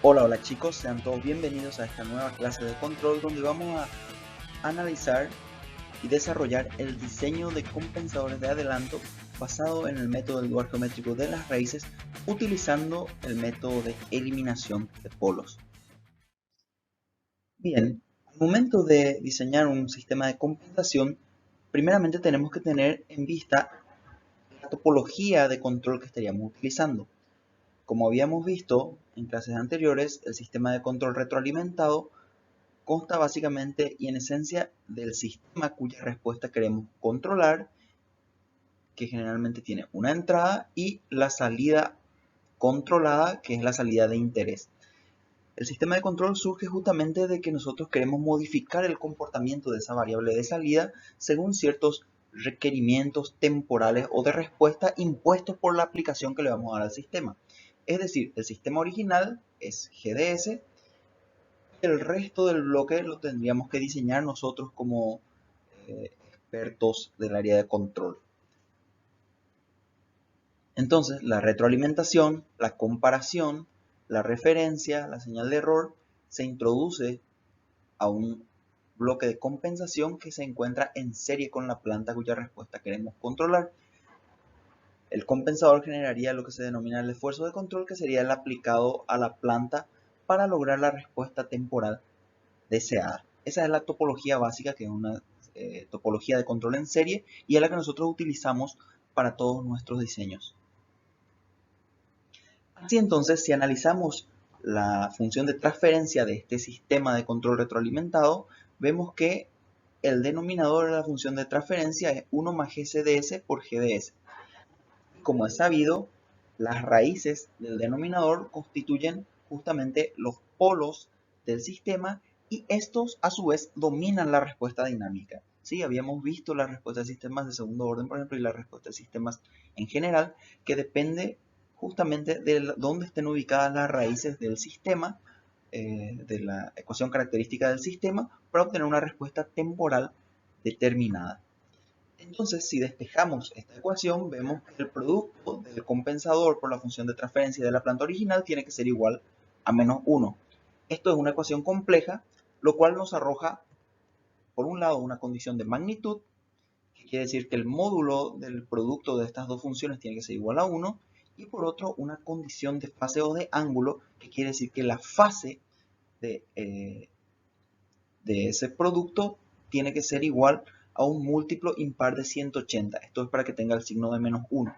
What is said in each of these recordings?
Hola chicos, sean todos bienvenidos a esta nueva clase de control donde vamos a analizar y desarrollar el diseño de compensadores de adelanto basado en el método del lugar geométrico de las raíces utilizando el método de eliminación de polos. Bien, al momento de diseñar un sistema de compensación, primeramente tenemos que tener en vista la topología de control que estaríamos utilizando. Como habíamos visto en clases anteriores, el sistema de control retroalimentado consta básicamente y en esencia del sistema cuya respuesta queremos controlar, que generalmente tiene una entrada y la salida controlada, que es la salida de interés. El sistema de control surge justamente de que nosotros queremos modificar el comportamiento de esa variable de salida según ciertos requerimientos temporales o de respuesta impuestos por la aplicación que le vamos a dar al sistema. Es decir, el sistema original es GDS. El resto del bloque lo tendríamos que diseñar nosotros como expertos del área de control. Entonces, la retroalimentación, la comparación, la referencia, la señal de error, se introduce a un bloque de compensación que se encuentra en serie con la planta cuya respuesta queremos controlar. El compensador generaría lo que se denomina el esfuerzo de control, que sería el aplicado a la planta para lograr la respuesta temporal deseada. Esa es la topología básica, que es una topología de control en serie y es la que nosotros utilizamos para todos nuestros diseños. Así entonces, si analizamos la función de transferencia de este sistema de control retroalimentado, vemos que el denominador de la función de transferencia es 1 más GCDS por GDS. Como es sabido, las raíces del denominador constituyen justamente los polos del sistema y estos a su vez dominan la respuesta dinámica. ¿Sí? Habíamos visto la respuesta de sistemas de segundo orden, por ejemplo, y la respuesta de sistemas en general, que depende justamente de dónde estén ubicadas las raíces del sistema, de la ecuación característica del sistema, para obtener una respuesta temporal determinada. Entonces, si despejamos esta ecuación, vemos que el producto del compensador por la función de transferencia de la planta original tiene que ser igual a menos 1. Esto es una ecuación compleja, lo cual nos arroja, por un lado, una condición de magnitud, que quiere decir que el módulo del producto de estas dos funciones tiene que ser igual a 1, y por otro, una condición de fase o de ángulo, que quiere decir que la fase de, de ese producto tiene que ser igual a un múltiplo impar de 180. Esto es para que tenga el signo de menos 1.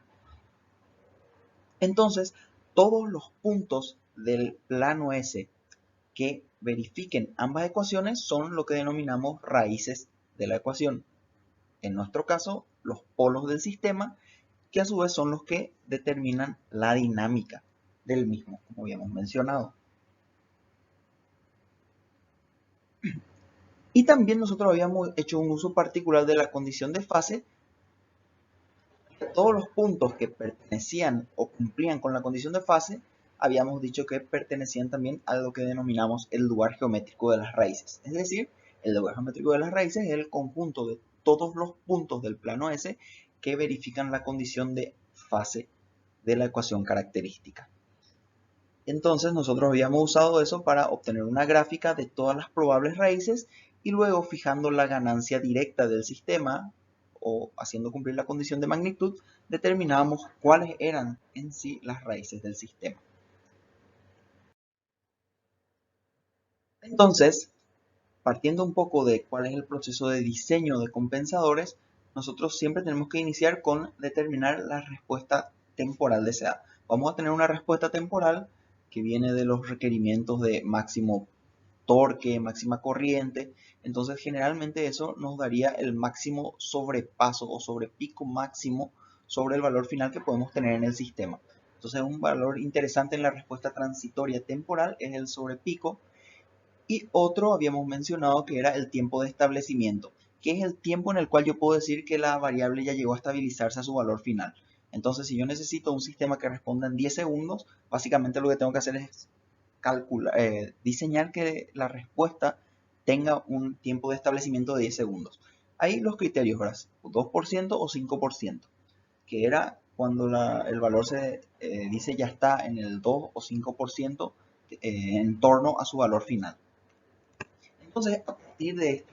Entonces, todos los puntos del plano S que verifiquen ambas ecuaciones son lo que denominamos raíces de la ecuación. En nuestro caso, los polos del sistema, que a su vez son los que determinan la dinámica del mismo, como habíamos mencionado. Y también nosotros habíamos hecho un uso particular de la condición de fase. Todos los puntos que pertenecían o cumplían con la condición de fase, habíamos dicho que pertenecían también a lo que denominamos el lugar geométrico de las raíces. Es decir, el lugar geométrico de las raíces es el conjunto de todos los puntos del plano S que verifican la condición de fase de la ecuación característica. Entonces nosotros habíamos usado eso para obtener una gráfica de todas las probables raíces y luego, fijando la ganancia directa del sistema o haciendo cumplir la condición de magnitud, determinábamos cuáles eran en sí las raíces del sistema. Entonces, partiendo un poco de cuál es el proceso de diseño de compensadores, nosotros siempre tenemos que iniciar con determinar la respuesta temporal deseada. Vamos a tener una respuesta temporal que viene de los requerimientos de máximo torque, máxima corriente. Entonces, generalmente eso nos daría el máximo sobrepaso o sobrepico máximo sobre el valor final que podemos tener en el sistema. Entonces, un valor interesante en la respuesta transitoria temporal es el sobrepico. Y otro habíamos mencionado que era el tiempo de establecimiento, que es el tiempo en el cual yo puedo decir que la variable ya llegó a estabilizarse a su valor final. Entonces, si yo necesito un sistema que responda en 10 segundos, básicamente lo que tengo que hacer es diseñar que la respuesta tenga un tiempo de establecimiento de 10 segundos. Ahí los criterios, ¿verdad? 2% o 5%, que era cuando el valor se dice ya está en el 2 o 5%, en torno a su valor final. Entonces, a partir de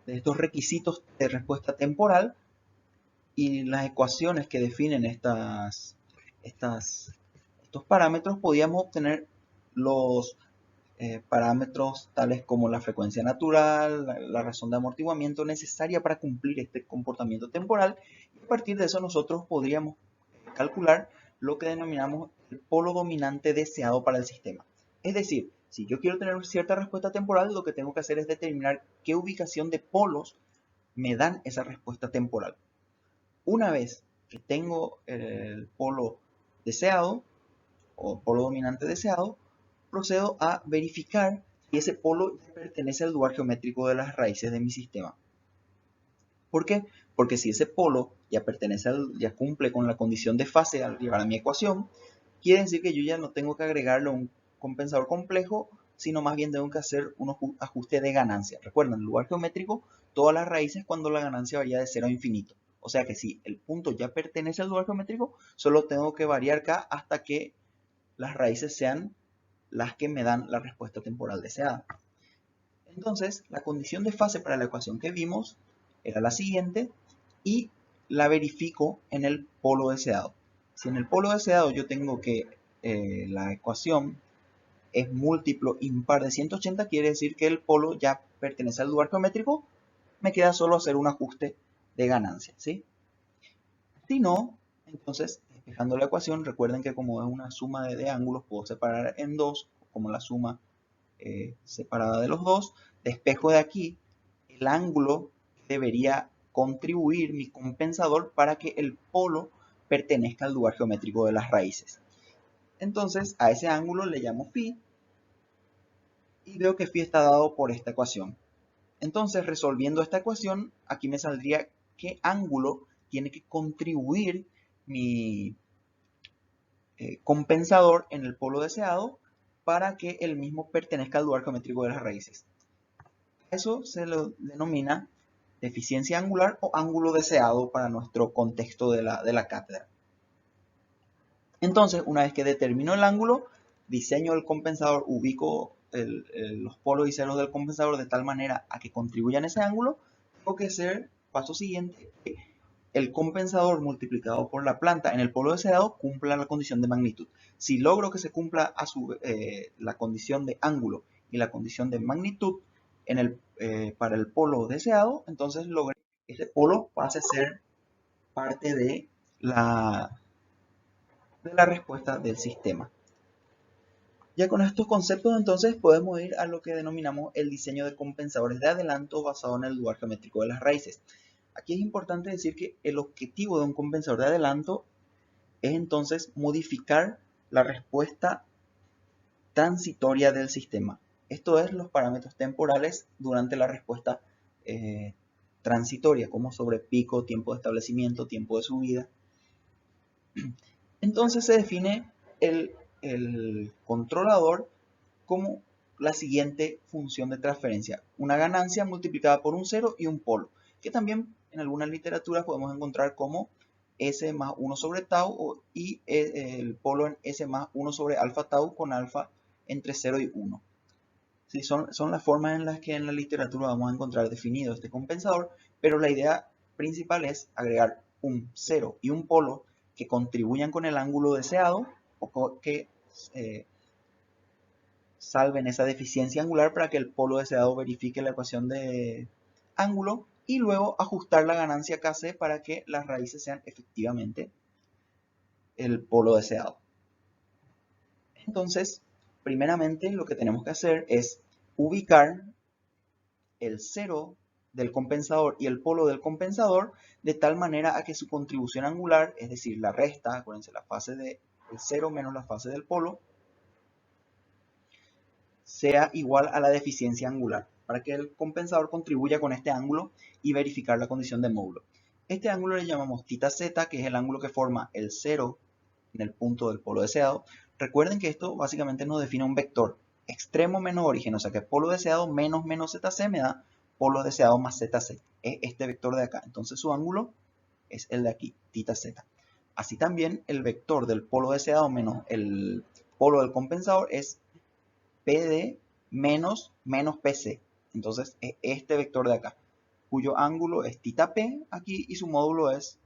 estos requisitos de respuesta temporal y las ecuaciones que definen estos parámetros, podíamos obtener los parámetros tales como la frecuencia natural, la razón de amortiguamiento necesaria para cumplir este comportamiento temporal, y a partir de eso nosotros podríamos calcular lo que denominamos el polo dominante deseado para el sistema. Es decir, si yo quiero tener cierta respuesta temporal, lo que tengo que hacer es determinar qué ubicación de polos me dan esa respuesta temporal. Una vez que tengo el polo deseado o polo dominante deseado, procedo a verificar si ese polo pertenece al lugar geométrico de las raíces de mi sistema. ¿Por qué? Porque si ese polo ya cumple con la condición de fase al llevar a mi ecuación, quiere decir que yo ya no tengo que agregarle un compensador complejo, sino más bien tengo que hacer un ajuste de ganancia. Recuerden, en el lugar geométrico, todas las raíces cuando la ganancia varía de 0 a infinito. O sea que si el punto ya pertenece al lugar geométrico, solo tengo que variar acá hasta que las raíces sean las que me dan la respuesta temporal deseada. Entonces, la condición de fase para la ecuación que vimos era la siguiente y la verifico en el polo deseado. Si en el polo deseado yo tengo que la ecuación es múltiplo impar de 180, quiere decir que el polo ya pertenece al lugar geométrico, me queda solo hacer un ajuste de ganancia, ¿sí? Si no, entonces, despejando la ecuación, recuerden que como es una suma de ángulos, puedo separar en dos, como la suma separada de los dos, despejo de aquí el ángulo que debería contribuir mi compensador para que el polo pertenezca al lugar geométrico de las raíces. Entonces, a ese ángulo le llamo phi y veo que phi está dado por esta ecuación. Entonces, resolviendo esta ecuación, aquí me saldría qué ángulo tiene que contribuir mi compensador en el polo deseado para que el mismo pertenezca al lugar geométrico de las raíces. Eso se lo denomina deficiencia angular o ángulo deseado para nuestro contexto de la cátedra. Entonces, una vez que determino el ángulo, diseño el compensador, ubico los polos y ceros del compensador de tal manera a que contribuyan a ese ángulo, tengo que hacer, paso siguiente, que el compensador multiplicado por la planta en el polo deseado cumpla la condición de magnitud. Si logro que se cumpla la condición de ángulo y la condición de magnitud para el polo deseado, entonces logré que ese polo pase a ser parte de la respuesta del sistema. Ya con estos conceptos entonces podemos ir a lo que denominamos el diseño de compensadores de adelanto basado en el lugar geométrico de las raíces. Aquí es importante decir que el objetivo de un compensador de adelanto es entonces modificar la respuesta transitoria del sistema. Esto es los parámetros temporales durante la respuesta transitoria, como sobre pico, tiempo de establecimiento, tiempo de subida. Entonces se define el controlador como la siguiente función de transferencia: una ganancia multiplicada por un cero y un polo, que también en algunas literaturas podemos encontrar como S más 1 sobre tau y el polo en S más 1 sobre alfa tau con alfa entre 0 y 1. Sí, son las formas en las que en la literatura vamos a encontrar definido este compensador, pero la idea principal es agregar un 0 y un polo que contribuyan con el ángulo deseado o que salven esa deficiencia angular para que el polo deseado verifique la ecuación de ángulo y luego ajustar la ganancia Kc para que las raíces sean efectivamente el polo deseado. Entonces, primeramente lo que tenemos que hacer es ubicar el cero del compensador y el polo del compensador de tal manera a que su contribución angular, es decir, la resta, acuérdense, la fase del cero menos la fase del polo, sea igual a la deficiencia angular, para que el compensador contribuya con este ángulo y verificar la condición de módulo. Este ángulo le llamamos θ z, que es el ángulo que forma el cero en el punto del polo deseado. Recuerden que esto básicamente nos define un vector extremo menos origen, o sea que polo deseado menos zc me da polo deseado más zc, es este vector de acá. Entonces su ángulo es el de aquí, θ z. Así también el vector del polo deseado menos el polo del compensador es PD menos PC. Entonces es este vector de acá, cuyo ángulo es θ P aquí y su módulo es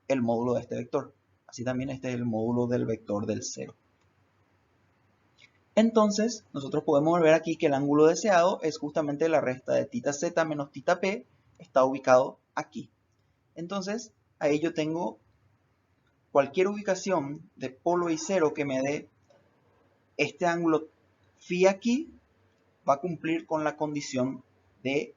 el módulo de este vector. Así también este es el módulo del vector del 0. Entonces, nosotros podemos ver aquí que el ángulo deseado es justamente la resta de θz menos θ P, está ubicado aquí. Entonces, ahí yo tengo cualquier ubicación de polo y 0 que me dé este ángulo phi aquí, va a cumplir con la condición de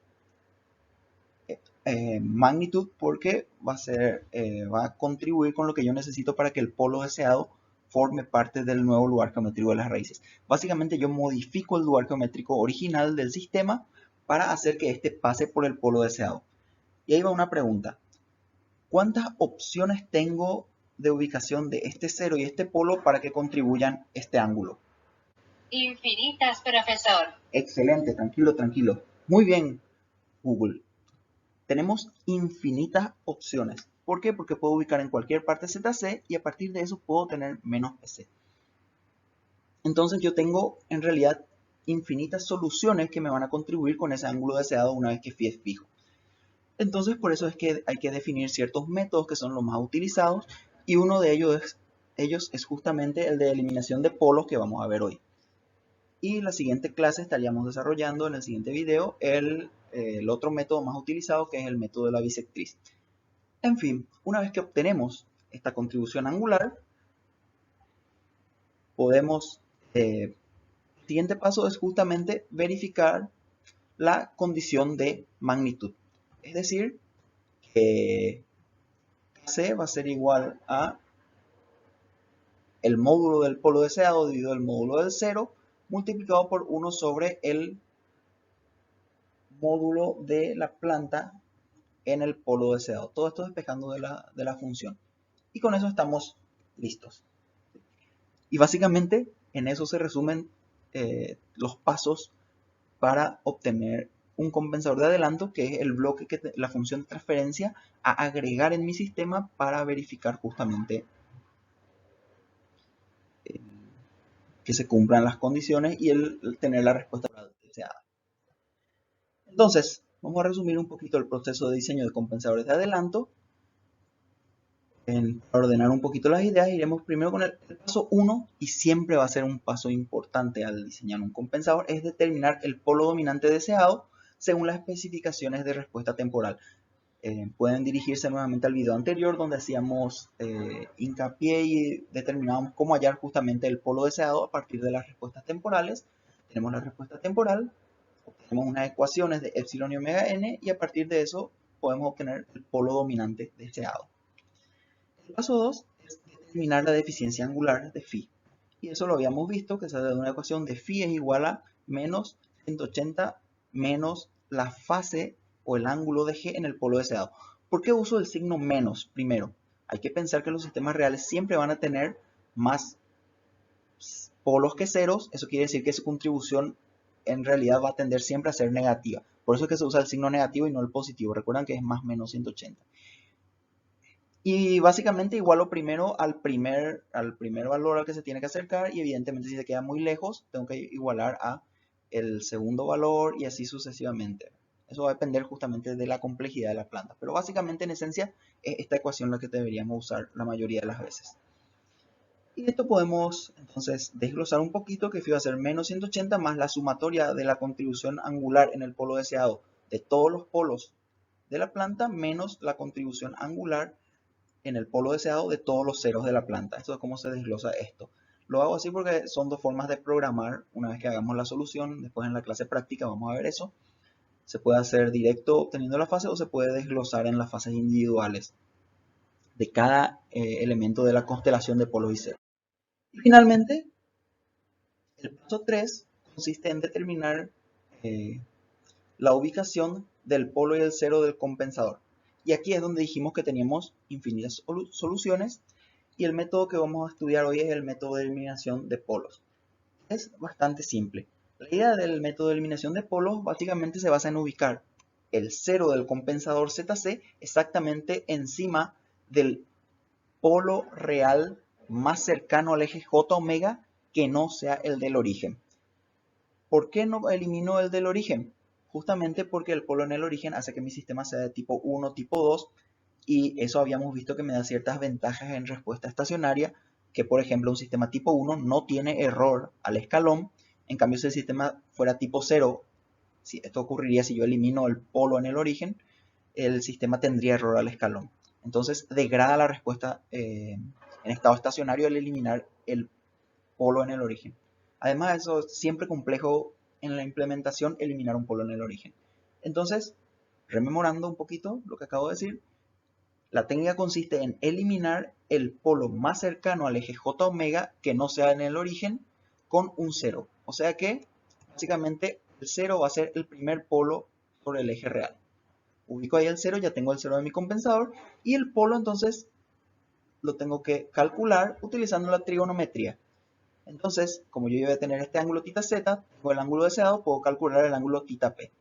magnitud, porque va a contribuir con lo que yo necesito para que el polo deseado forme parte del nuevo lugar geométrico de las raíces. Básicamente yo modifico el lugar geométrico original del sistema para hacer que este pase por el polo deseado. Y ahí va una pregunta. ¿Cuántas opciones tengo de ubicación de este 0 y este polo para que contribuyan este ángulo? Infinitas, profesor. Excelente, tranquilo, tranquilo. Muy bien, Google. Tenemos infinitas opciones. ¿Por qué? Porque puedo ubicar en cualquier parte ZC y a partir de eso puedo tener menos PC. Entonces yo tengo en realidad infinitas soluciones que me van a contribuir con ese ángulo deseado una vez que phi es fijo. Entonces por eso es que hay que definir ciertos métodos que son los más utilizados y uno de ellos es justamente el de eliminación de polos que vamos a ver hoy. Y en la siguiente clase estaríamos desarrollando en el siguiente video el otro método más utilizado, que es el método de la bisectriz. En fin, una vez que obtenemos esta contribución angular, podemos, el siguiente paso es justamente verificar la condición de magnitud. Es decir, que C va a ser igual a el módulo del polo deseado dividido el módulo del 0 multiplicado por 1 sobre el módulo de la planta en el polo deseado. Todo esto despejando de la función. Y con eso estamos listos. Y básicamente en eso se resumen los pasos para obtener un compensador de adelanto, que es el bloque la función de transferencia a agregar en mi sistema para verificar justamente que se cumplan las condiciones y el tener la respuesta deseada. Entonces, vamos a resumir un poquito el proceso de diseño de compensadores de adelanto. Para ordenar un poquito las ideas, iremos primero con el paso 1, y siempre va a ser un paso importante al diseñar un compensador, es determinar el polo dominante deseado según las especificaciones de respuesta temporal. Pueden dirigirse nuevamente al video anterior donde hacíamos hincapié y determinábamos cómo hallar justamente el polo deseado a partir de las respuestas temporales. Tenemos la respuesta temporal, obtenemos unas ecuaciones de epsilon y omega n y a partir de eso podemos obtener el polo dominante deseado. El paso 2 es determinar la deficiencia angular de phi. Y eso lo habíamos visto, que se da de una ecuación de phi es igual a menos 180 menos la fase o el ángulo de g en el polo deseado. ¿Por qué uso el signo menos primero? Hay que pensar que los sistemas reales siempre van a tener más polos que ceros. Eso quiere decir que su contribución en realidad va a tender siempre a ser negativa. Por eso es que se usa el signo negativo y no el positivo. Recuerdan que es más menos 180. Y básicamente igualo primero al primer valor al que se tiene que acercar, y evidentemente si se queda muy lejos tengo que igualar a el segundo valor y así sucesivamente. Eso va a depender justamente de la complejidad de la planta, pero básicamente en esencia es esta ecuación la que deberíamos usar la mayoría de las veces. Y esto podemos entonces desglosar un poquito, que phi va a ser menos 180 más la sumatoria de la contribución angular en el polo deseado de todos los polos de la planta menos la contribución angular en el polo deseado de todos los ceros de la planta. Esto es cómo se desglosa esto. Lo hago así porque son dos formas de programar. Una vez que hagamos la solución, después en la clase práctica vamos a ver eso. Se puede hacer directo obteniendo la fase o se puede desglosar en las fases individuales de cada elemento de la constelación de polos y ceros. Y finalmente, el paso 3 consiste en determinar la ubicación del polo y el cero del compensador. Y aquí es donde dijimos que teníamos infinitas soluciones, y el método que vamos a estudiar hoy es el método de eliminación de polos. Es bastante simple. La idea del método de eliminación de polos básicamente se basa en ubicar el cero del compensador ZC exactamente encima del polo real más cercano al eje J omega que no sea el del origen. ¿Por qué no elimino el del origen? Justamente porque el polo en el origen hace que mi sistema sea de tipo 1, tipo 2, y eso habíamos visto que me da ciertas ventajas en respuesta estacionaria, que por ejemplo un sistema tipo 1 no tiene error al escalón, en cambio si el sistema fuera tipo 0, esto ocurriría si yo elimino el polo en el origen, el sistema tendría error al escalón. Entonces degrada la respuesta en estado estacionario al eliminar el polo en el origen. Además, eso es siempre complejo en la implementación eliminar un polo en el origen. Entonces, rememorando un poquito lo que acabo de decir, la técnica consiste en eliminar el polo más cercano al eje J omega que no sea en el origen con un 0. O sea que, básicamente, el 0 va a ser el primer polo sobre el eje real. Ubico ahí el 0, ya tengo el 0 de mi compensador, y el polo entonces lo tengo que calcular utilizando la trigonometría. Entonces, como yo voy a tener este ángulo θ z, tengo el ángulo deseado, puedo calcular el ángulo θ p.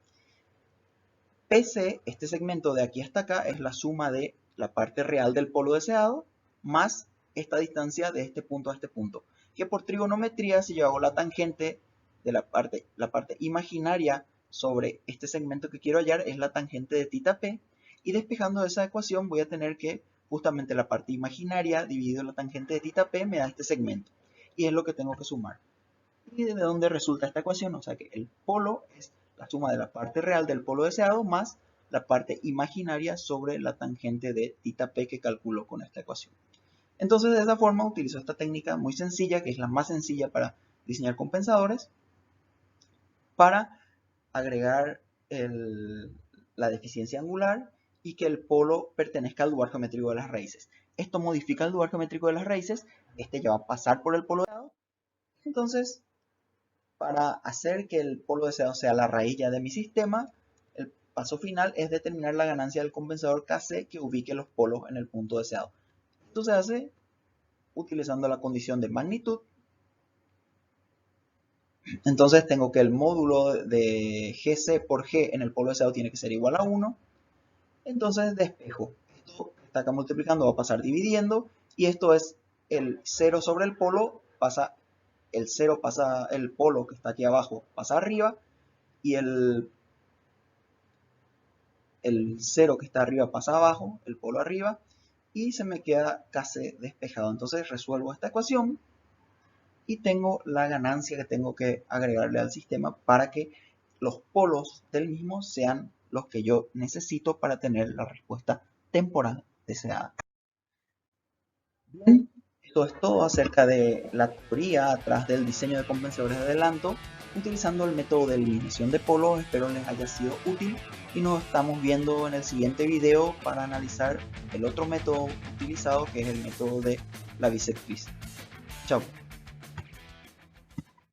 PC, este segmento de aquí hasta acá, es la suma de la parte real del polo deseado más esta distancia de este punto a este punto. Que por trigonometría, si yo hago la tangente de la parte imaginaria sobre este segmento que quiero hallar, es la tangente de θ p. Y despejando esa ecuación voy a tener que justamente la parte imaginaria dividido la tangente de θ p me da este segmento. Y es lo que tengo que sumar. ¿Y de dónde resulta esta ecuación? O sea que el polo es la suma de la parte real del polo deseado más la parte imaginaria sobre la tangente de θ p que calculo con esta ecuación. Entonces, de esa forma utilizo esta técnica muy sencilla, que es la más sencilla para diseñar compensadores, para agregar la deficiencia angular y que el polo pertenezca al lugar geométrico de las raíces. Esto modifica el lugar geométrico de las raíces, este ya va a pasar por el polo deseado. Entonces, para hacer que el polo deseado sea la raíz ya de mi sistema, el paso final es determinar la ganancia del compensador Kc que ubique los polos en el punto deseado. Esto se hace utilizando la condición de magnitud. Entonces tengo que el módulo de Gc por G en el polo deseado tiene que ser igual a 1. Entonces despejo. Esto que está acá multiplicando va a pasar dividiendo. Y esto es el 0 sobre el polo, pasa el 0 pasa el polo que está aquí abajo, pasa arriba. Y el 0 que está arriba pasa abajo, el polo arriba. Y se me queda Kc despejado. Entonces resuelvo esta ecuación y tengo la ganancia que tengo que agregarle al sistema para que los polos del mismo sean los que yo necesito para tener la respuesta temporal deseada. Bien, esto es todo acerca de la teoría atrás del diseño de compensadores de adelanto utilizando el método de eliminación de polos. Espero les haya sido útil y nos estamos viendo en el siguiente video para analizar el otro método utilizado, que es el método de la bisectriz. Chao.